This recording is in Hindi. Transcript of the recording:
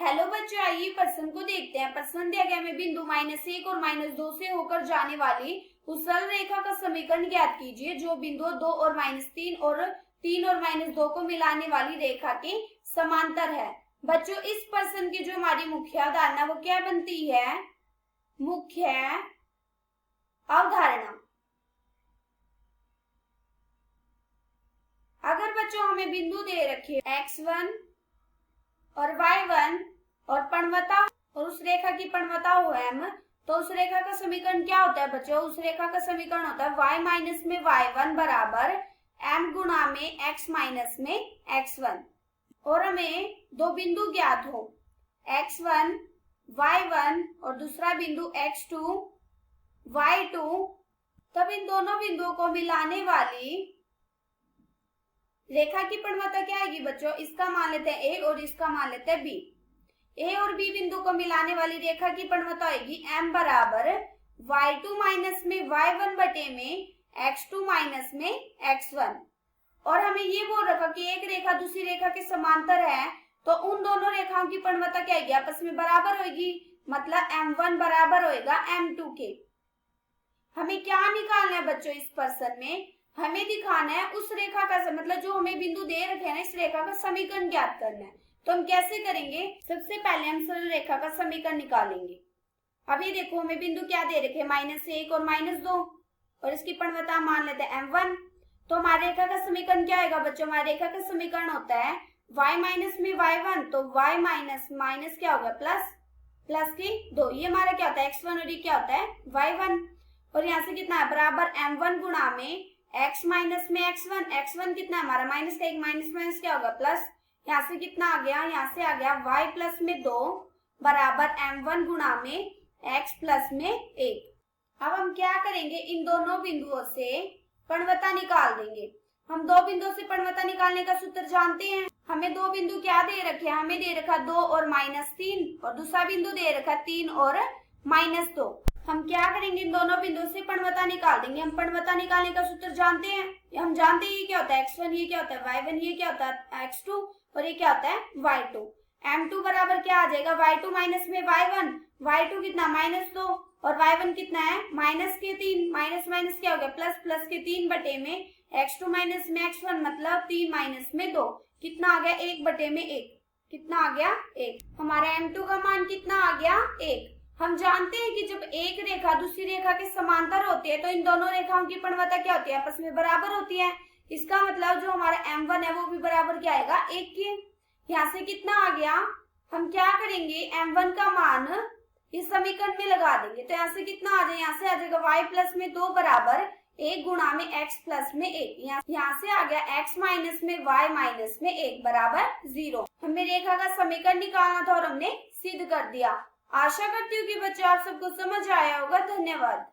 हेलो बच्चों, आइए प्रश्न को देखते हैं। प्रश्न दिया गया हमें बिंदु -1 और -2 से होकर जाने वाली उस सरल रेखा का समीकरण ज्ञात कीजिए जो बिंदु 2 और -3 और 3 और -2 को मिलाने वाली रेखा के समांतर है। बच्चों, इस प्रश्न की जो हमारी मुख्य अवधारणा वो क्या बनती है? मुख्य अवधारणा। अगर बच्चों हमें बिंदु दे रखे x1 और y1 और पणवता और उस रेखा की पणवता हो m, तो उस रेखा का समीकरण क्या होता है बच्चों? उस रेखा का समीकरण होता है y माइनस में y1 बराबर m गुणा में x माइनस में x1। और हमें दो बिंदु ज्ञात हो x1 y1 और दूसरा बिंदु x2 y2, तब इन दोनों बिंदुओं को मिलाने वाली रेखा की पणवता क्या आएगी बच्चों? इसका मान लेते हैं a और इसका मान लेते हैं b। a और b बिंदु को मिलाने वाली रेखा की पणवता होगी m बराबर y2 माइनस में y1 बटे में x2 माइनस में x1। और हमें ये बोल रखा कि एक रेखा दूसरी रेखा के समांतर है, तो उन दोनों रेखाओं की पणवता क्या आएगी? आपस में बराबर होगी, मतलब m1 बराबर होएगा m2 के। हमें क्या निकालना है बच्चों? इस प्रश्न में हमें दिखाना है उस रेखा का मतलब जो हमें बिंदु दे रखे हैं ना, इस रेखा का समीकरण ज्ञात करना है। तो हम कैसे करेंगे? सबसे पहले हम सरल रेखा का समीकरण निकालेंगे। अब ये देखो हमें बिंदु क्या दे रखे हैं? -1 और -2 और इसकी पणवता मान लेते हैं m1। तो हमारी रेखा का समीकरण क्या आएगा बच्चों? हमारी रेखा का समीकरण होता है y माइनस में y1, तो y माइनस माइनस क्या होगा? प्लस की 2। ये हमारा क्या होता है? x1 और ये क्या होता है? y1। और यहाँ से कितना है? बराबर m1 गुणा में x माइनस में x1। x1 कितना है हमारा? माइनस का 1, माइनस माइनस क्या होगा? प्लस। यहाँ से कितना आ गया? यहाँ से आ गया y प्लस में 2 बराबर m1 गुणा में x प्लस में 1। अब हम क्या करेंगे? इन दोनों बिंदुओं से पणवता निकाल देंगे। हम दो बिंदुओं से पणवता निकालने का सूत्र जानते हैं। हमें दो बिंदु क्या दे रखे हैं? हमें दे रखा 2 और -3 और दूसरा बिंदु दे रखा 3 और -2। हम क्या करेंगे? इन दोनों बिंदुओं से पणवता निकाल देंगे। हम पणवता निकालने का सूत्र जानते हैं। हम जानते हैं ये क्या होता है? x1, ये क्या होता है? y1, ये क्या होता है? x2 और ये क्या होता है? y2। m2 बराबर क्या आ जाएगा? y2 माइनस में y1। y2 कितना? -2 और y1 कितना है? माइनस के 3। माइनस माइनस क्या हो गया? प्लस। प्लस के 3 बटे में x2 माइनस में x1, मतलब 3 माइनस में 2। कितना आ गया? 1 बटे में 1। कितना आ गया? 1। हमारा m2 का मान कितना आ गया? 1। हम जानते हैं कि जब एक रेखा दूसरी रेखा के समांतर होती है तो इन दोनों रेखाओं की पणवता क्या होती है? आपस में बराबर होती है। इसका मतलब जो हमारा m1 है वो भी बराबर क्या आएगा? 1 के। यहाँ से कितना आ गया? हम क्या करेंगे? m1 का मान इस समीकरण में लगा देंगे। तो यहाँ से कितना आ जाए? यहाँ से आ जाएगा y प्लस में 2 बराबर 1 गुणा में x प्लस में 1। यहाँ से आ गया x माइनस में y माइनस में 1 बराबर 0। हमें रेखा का समीकरण निकालना था और हमने सिद्ध कर दिया। आशा करती हूँ कि बच्चों आप सबको समझ आया होगा। धन्यवाद।